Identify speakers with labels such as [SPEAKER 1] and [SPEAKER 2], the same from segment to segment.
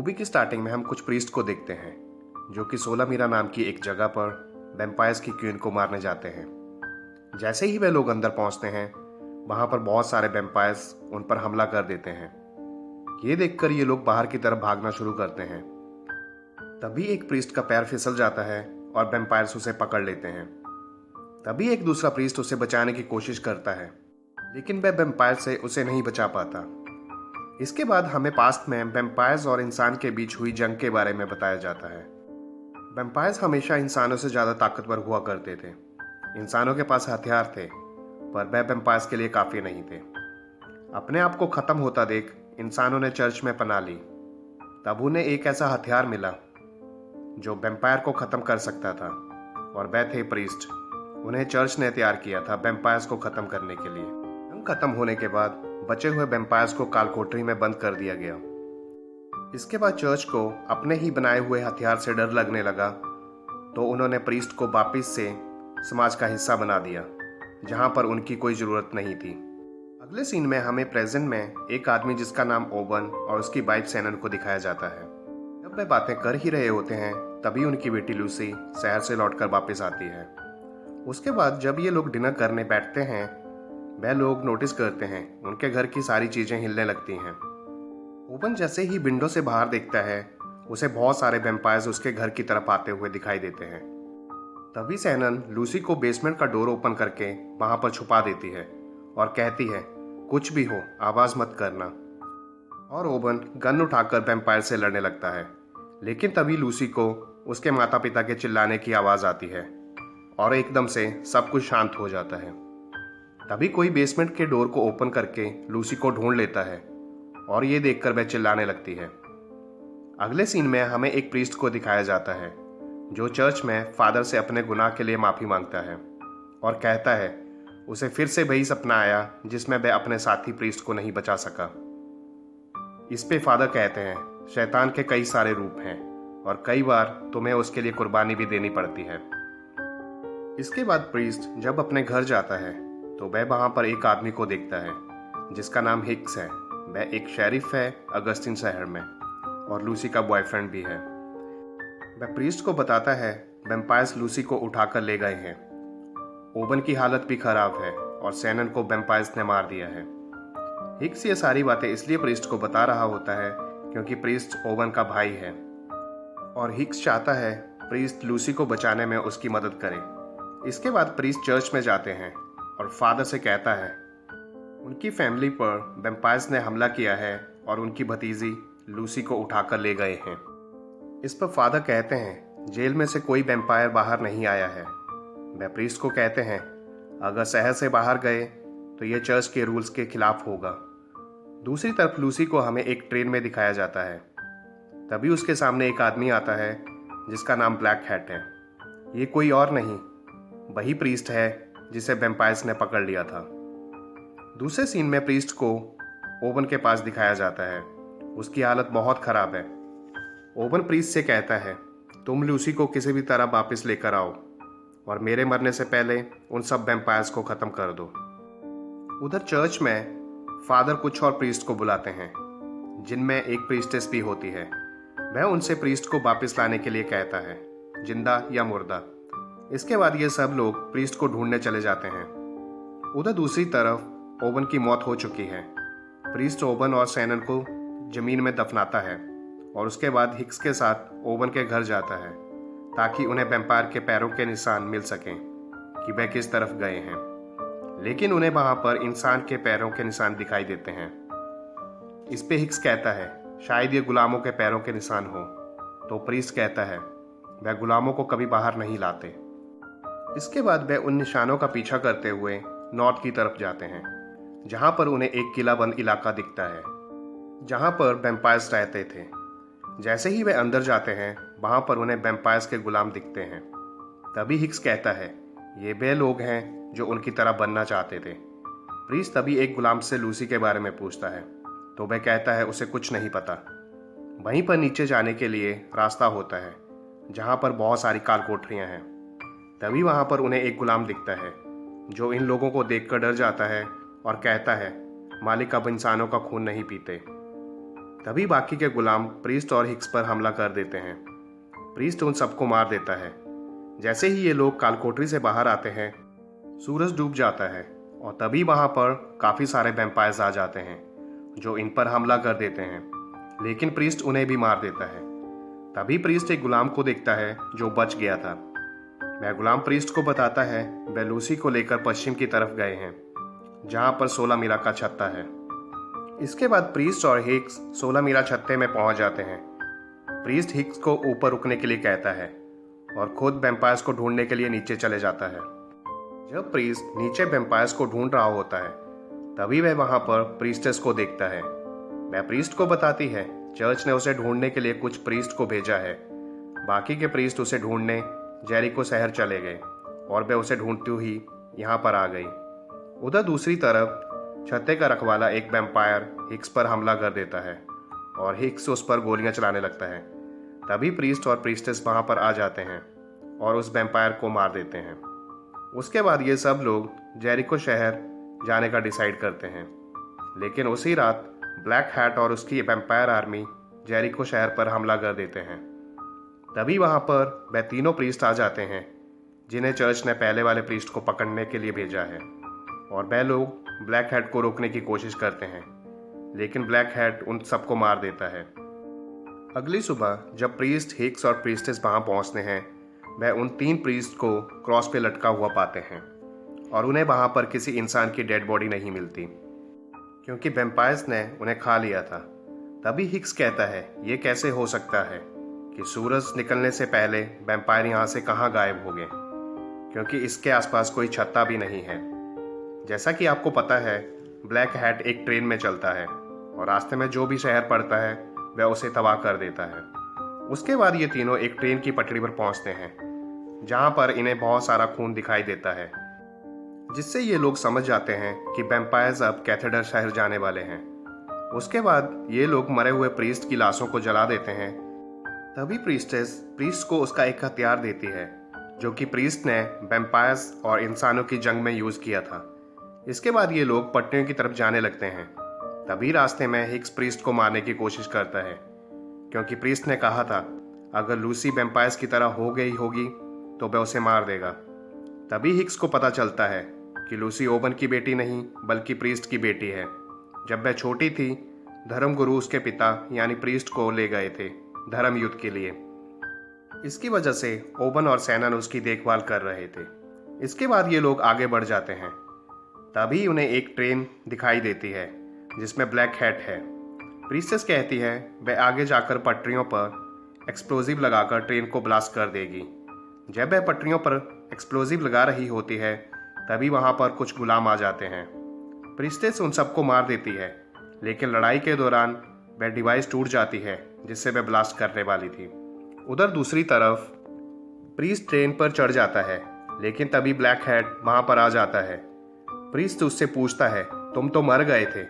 [SPEAKER 1] Movie की starting में हम कुछ प्रीस्ट को देखते हैं जो कि सोलामीरा नाम की एक जगह पर वैम्पायर्स की क्वीन को मारने जाते हैं। जैसे ही वे लोग अंदर पहुंचते हैं वहां पर बहुत सारे वैम्पायर्स उन पर हमला कर देते हैं। ये देखकर ये लोग बाहर की तरफ भागना शुरू करते हैं। तभी एक प्रीस्ट का पैर फिसल जाता है और वैम्पायर्स उसे पकड़ लेते हैं। तभी एक दूसरा प्रीस्ट उसे बचाने की कोशिश करता है, लेकिन वह वैम्पायर से उसे नहीं बचा पाता। इसके बाद हमें पास्ट में वैम्पायर्स और इंसान के बीच हुई जंग के बारे में बताया जाता है। वैम्पायर्स हमेशा इंसानों से ज़्यादा ताकतवर हुआ करते थे। इंसानों के पास हथियार थे, पर वह वैम्पायर्स के लिए काफ़ी नहीं थे। अपने आप को ख़त्म होता देख इंसानों ने चर्च में पनाह ली। तब उन्हें एक ऐसा हथियार मिला जो वैम्पायर को ख़त्म कर सकता था, और वह थे प्रीस्ट। उन्हें चर्च ने तैयार किया था वैम्पायर्स को ख़त्म करने के लिए। जंग खत्म होने के बाद बचे हुए वैम्पायर्स को कालकोठरी में बंद कर दिया गया। इसके बाद चर्च को अपने ही बनाए हुए हथियार से डर लगने लगा, तो उन्होंने प्रीस्ट को वापिस से समाज का हिस्सा बना दिया, जहां पर उनकी कोई ज़रूरत नहीं थी। अगले सीन में हमें प्रेजेंट में एक आदमी जिसका नाम ओवन और उसकी वाइफ सैनन को दिखाया जाता है। जब वे बातें कर ही रहे होते हैं तभी उनकी बेटी लूसी शहर से लौटकर वापस आती है। उसके बाद जब ये लोग डिनर करने बैठते हैं, वह लोग नोटिस करते हैं उनके घर की सारी चीजें हिलने लगती हैं। ओवन जैसे ही विंडो से बाहर देखता है, उसे बहुत सारे वैम्पायर्स उसके घर की तरफ आते हुए दिखाई देते हैं। तभी सैनन लूसी को बेसमेंट का डोर ओपन करके वहां पर छुपा देती है और कहती है, कुछ भी हो आवाज मत करना। और ओवन गन उठाकर वैम्पायर से लड़ने लगता है, लेकिन तभी लूसी को उसके माता पिता के चिल्लाने की आवाज आती है और एकदम से सब कुछ शांत हो जाता है। तभी कोई बेसमेंट के डोर को ओपन करके लूसी को ढूंढ लेता है और ये देखकर वह चिल्लाने लगती है। अगले सीन में हमें एक प्रीस्ट को दिखाया जाता है जो चर्च में फादर से अपने गुनाह के लिए माफ़ी मांगता है और कहता है उसे फिर से वही सपना आया जिसमें वह अपने साथी प्रीस्ट को नहीं बचा सका। इस पे फादर कहते हैं, शैतान के कई सारे रूप हैं और कई बार तुम्हें उसके लिए कुर्बानी भी देनी पड़ती है। इसके बाद प्रीस्ट जब अपने घर जाता है तो वह वहां पर एक आदमी को देखता है जिसका नाम हिक्स है। वह एक शेरिफ है अगस्टिन शहर में और लूसी का बॉयफ्रेंड भी है। वह प्रीस्ट को बताता है वैम्पायर्स लूसी को उठाकर ले गए हैं। ओवन की हालत भी खराब है और सैनन को वैम्पायर्स ने मार दिया है। हिक्स ये सारी बातें इसलिए प्रीस्ट को बता रहा होता है क्योंकि प्रीस्ट ओवन का भाई है और हिक्स चाहता है प्रीस्ट लूसी को बचाने में उसकी मदद करे। इसके बाद प्रीस्ट चर्च में जाते हैं और फादर से कहता है उनकी फैमिली पर वैम्पायर्स ने हमला किया है और उनकी भतीजी लूसी को उठाकर ले गए हैं। इस पर फादर कहते हैं जेल में से कोई वैम्पायर बाहर नहीं आया है। वह प्रीस्ट को कहते हैं अगर शहर से बाहर गए तो ये चर्च के रूल्स के खिलाफ होगा। दूसरी तरफ लूसी को हमें एक ट्रेन में दिखाया जाता है। तभी उसके सामने एक आदमी आता है जिसका नाम ब्लैक हैट है। ये कोई और नहीं, वही प्रीस्ट है जिसे वैम्पायर्स ने पकड़ लिया था। दूसरे सीन में प्रीस्ट को ओवन के पास दिखाया जाता है। उसकी हालत बहुत खराब है। ओवन प्रीस्ट से कहता है तुम लूसी को किसी भी तरह वापस लेकर आओ और मेरे मरने से पहले उन सब वैम्पायर्स को ख़त्म कर दो। उधर चर्च में फादर कुछ और प्रीस्ट को बुलाते हैं जिनमें एक प्रीस्टेस भी होती है। वह उनसे प्रीस्ट को वापस लाने के लिए कहता है, जिंदा या मुर्दा। इसके बाद ये सब लोग प्रीस्ट को ढूंढने चले जाते हैं। उधर दूसरी तरफ ओवन की मौत हो चुकी है। प्रीस्ट ओवन और सैनन को जमीन में दफनाता है और उसके बाद हिक्स के साथ ओवन के घर जाता है ताकि उन्हें वैम्पायर के पैरों के निशान मिल सकें कि वह किस तरफ गए हैं। लेकिन उन्हें वहां पर इंसान के पैरों के निशान दिखाई देते हैं। इस पे हिक्स कहता है शायद ये गुलामों के पैरों के निशान हो। तो प्रीस्ट कहता है वह गुलामों को कभी बाहर नहीं लाते। इसके बाद वह उन निशानों का पीछा करते हुए नॉर्थ की तरफ जाते हैं, जहां पर उन्हें एक किलाबंद इलाका दिखता है जहां पर वैम्पायर्स रहते थे। जैसे ही वे अंदर जाते हैं वहां पर उन्हें वैम्पायर्स के गुलाम दिखते हैं। तभी हिक्स कहता है ये वे लोग हैं जो उनकी तरह बनना चाहते थे। प्रीस्ट तभी एक गुलाम से लूसी के बारे में पूछता है तो वह कहता है उसे कुछ नहीं पता। वहीं पर नीचे जाने के लिए रास्ता होता है जहां पर बहुत सारी कालकोठरियां हैं। तभी वहां पर उन्हें एक गुलाम दिखता है जो इन लोगों को देखकर डर जाता है और कहता है मालिक अब इंसानों का खून नहीं पीते। तभी बाकी के गुलाम प्रीस्ट और हिक्स पर हमला कर देते हैं। प्रीस्ट उन सबको मार देता है। जैसे ही ये लोग कालकोठरी से बाहर आते हैं, सूरज डूब जाता है और तभी वहां पर काफ़ी सारे वैम्पायर्स आ जाते हैं जो इन पर हमला कर देते हैं, लेकिन प्रीस्ट उन्हें भी मार देता है। तभी प्रीस्ट एक गुलाम को देखता है जो बच गया था। वह गुलाम प्रीस्ट को बताता है वह लूसी को लेकर पश्चिम की तरफ गए हैं, जहां पर 16 मीरा का छत्ता है। इसके बाद प्रीस्ट और हिक्स 16 मीरा छत्ते में पहुंच जाते हैं। प्रीस्ट हिक्स को ऊपर रुकने के लिए कहता है और खुद वैम्पायर्स को ढूंढने के लिए नीचे चले जाता है। जब प्रीस्ट नीचे वैम्पायर्स को ढूंढ रहा होता है, तभी वह वहां पर प्रीस्टेस को देखता है। वह प्रीस्ट को बताती है चर्च ने उसे ढूंढने के लिए कुछ प्रीस्ट को भेजा है। बाकी के प्रीस्ट उसे ढूंढने जेरिको शहर चले गए और वह उसे ढूंढती हुई यहाँ पर आ गई। उधर दूसरी तरफ छत्ते का रखवाला एक वैम्पायर हिक्स पर हमला कर देता है और हिक्स उस पर गोलियां चलाने लगता है। तभी प्रीस्ट और प्रीस्टेस वहां पर आ जाते हैं और उस वैम्पायर को मार देते हैं। उसके बाद ये सब लोग जेरिको शहर जाने का डिसाइड करते हैं, लेकिन उसी रात ब्लैक हैट और उसकी वैम्पायर आर्मी जेरिको शहर पर हमला कर देते हैं। तभी वहां पर वह तीनों प्रीस्ट आ जाते हैं जिन्हें चर्च ने पहले वाले प्रीस्ट को पकड़ने के लिए भेजा है, और वह लोग ब्लैक हैट को रोकने की कोशिश करते हैं, लेकिन ब्लैक हैट उन सबको मार देता है। अगली सुबह जब प्रीस्ट हिक्स और प्रीस्टेस वहां पहुंचते हैं, वह उन 3 प्रीस्ट को क्रॉस पे लटका हुआ पाते हैं और उन्हें वहां पर किसी इंसान की डेड बॉडी नहीं मिलती, क्योंकि वैम्पायर्स ने उन्हें खा लिया था। तभी हिक्स कहता है ये कैसे हो सकता है कि सूरज निकलने से पहले वैम्पायर यहाँ से कहाँ गायब हो गए, क्योंकि इसके आसपास कोई छत्ता भी नहीं है। जैसा कि आपको पता है, ब्लैक हैट एक ट्रेन में चलता है और रास्ते में जो भी शहर पड़ता है वह उसे तबाह कर देता है। उसके बाद ये तीनों एक ट्रेन की पटरी पर पहुंचते हैं, जहां पर इन्हें बहुत सारा खून दिखाई देता है, जिससे ये लोग समझ जाते हैं कि वैम्पायर्स अब कैथेड्रल शहर जाने वाले हैं। उसके बाद ये लोग मरे हुए प्रीस्ट की लाशों को जला देते हैं। तभी प्रीस्टेस प्रीस्ट को उसका एक हथियार देती है जो कि प्रीस्ट ने वैम्पायर्स और इंसानों की जंग में यूज़ किया था। इसके बाद ये लोग पटरियों की तरफ जाने लगते हैं। तभी रास्ते में हिक्स प्रीस्ट को मारने की कोशिश करता है, क्योंकि प्रीस्ट ने कहा था अगर लूसी वैम्पायर्स की तरह हो गई होगी तो वह उसे मार देगा। तभी हिक्स को पता चलता है कि लूसी ओबन की बेटी नहीं बल्कि प्रीस्ट की बेटी है। जब वह छोटी थी, धर्मगुरु उसके पिता यानी प्रीस्ट को ले गए थे धर्म युद्ध के लिए। इसकी वजह से ओबन और सैनन उसकी देखभाल कर रहे थे। इसके बाद ये लोग आगे बढ़ जाते हैं। तभी उन्हें एक ट्रेन दिखाई देती है जिसमें ब्लैक हैट है। प्रीस्टेस कहती है वह आगे जाकर पटरियों पर एक्सप्लोजिव लगाकर ट्रेन को ब्लास्ट कर देगी। जब वह पटरियों पर एक्सप्लोजिव लगा रही होती है, तभी वहां पर कुछ गुलाम आ जाते हैं। प्रीस्टेस उन सबको मार देती है, लेकिन लड़ाई के दौरान वह डिवाइस टूट जाती है जिससे वह ब्लास्ट करने वाली थी। उधर दूसरी तरफ प्रीस्ट ट्रेन पर चढ़ जाता है, लेकिन तभी ब्लैक हैट वहां पर आ जाता है। प्रीस्ट उससे पूछता है तुम तो मर गए थे।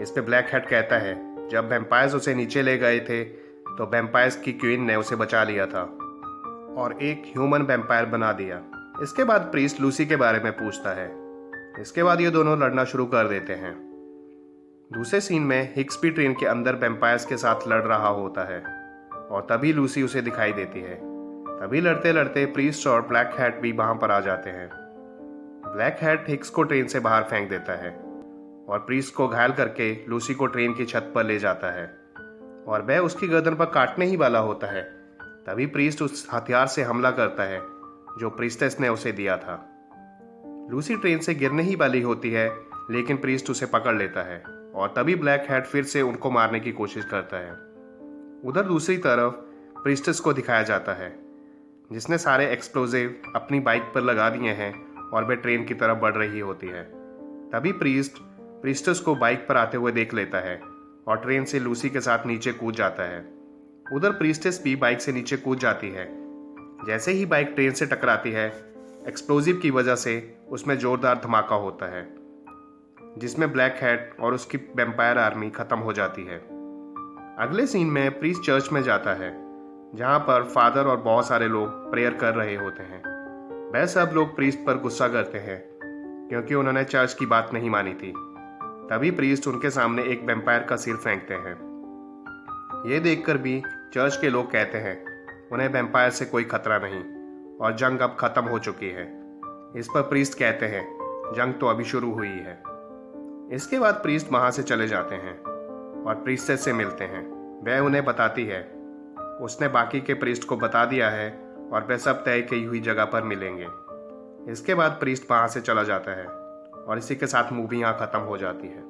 [SPEAKER 1] इस पे ब्लैक हैट कहता है जब वैम्पायर्स उसे नीचे ले गए थे तो वैम्पायर्स की क्वीन ने उसे बचा लिया था और एक ह्यूमन वैम्पायर बना दिया। इसके बाद प्रीस्ट लूसी के बारे में पूछता है। इसके बाद ये दोनों लड़ना शुरू कर देते हैं। दूसरे सीन में हिक्स भी ट्रेन के अंदर वैम्पायर्स के साथ लड़ रहा होता है और तभी लूसी उसे दिखाई देती है। तभी लड़ते लड़ते प्रीस्ट और ब्लैक हैट भी वहां पर आ जाते हैं। ब्लैक हैट हिक्स को ट्रेन से बाहर फेंक देता है और प्रीस्ट को घायल करके लूसी को ट्रेन की छत पर ले जाता है और वह उसकी गर्दन पर काटने ही वाला होता है। तभी प्रीस्ट उस हथियार से हमला करता है जो प्रीस्टेस ने उसे दिया था। लूसी ट्रेन से गिरने ही वाली होती है, लेकिन प्रीस्ट उसे पकड़ लेता है और तभी ब्लैक हैट फिर से उनको मारने की कोशिश करता है। उधर दूसरी तरफ प्रीस्टेस को दिखाया जाता है जिसने सारे एक्सप्लोजिव अपनी बाइक पर लगा दिए हैं और वह ट्रेन की तरफ बढ़ रही होती है। तभी प्रीस्टेस को बाइक पर आते हुए देख लेता है और ट्रेन से लूसी के साथ नीचे कूद जाता है। उधर प्रीस्टेस भी बाइक से नीचे कूद जाती है। जैसे ही बाइक ट्रेन से टकराती है, एक्सप्लोजिव की वजह से उसमें जोरदार धमाका होता है, जिसमें ब्लैक हैट और उसकी वैम्पायर आर्मी खत्म हो जाती है। अगले सीन में प्रीस्ट चर्च में जाता है, जहां पर फादर और बहुत सारे लोग प्रेयर कर रहे होते हैं। वह सब लोग प्रीस्ट पर गुस्सा करते हैं क्योंकि उन्होंने चर्च की बात नहीं मानी थी। तभी प्रीस्ट उनके सामने एक वैम्पायर का सिर फेंकते हैं ये देखकर भी चर्च के लोग कहते हैं उन्हें वैम्पायर से कोई खतरा नहीं और जंग अब खत्म हो चुकी है। इस पर प्रीस्ट कहते हैं जंग तो अभी शुरू हुई है। इसके बाद प्रीस्ट वहाँ से चले जाते हैं और प्रीस्टेस से मिलते हैं। वह उन्हें बताती है उसने बाकी के प्रीस्ट को बता दिया है और वे सब तय की हुई जगह पर मिलेंगे। इसके बाद प्रीस्ट वहाँ से चला जाता है और इसी के साथ मूवी यहाँ ख़त्म हो जाती है।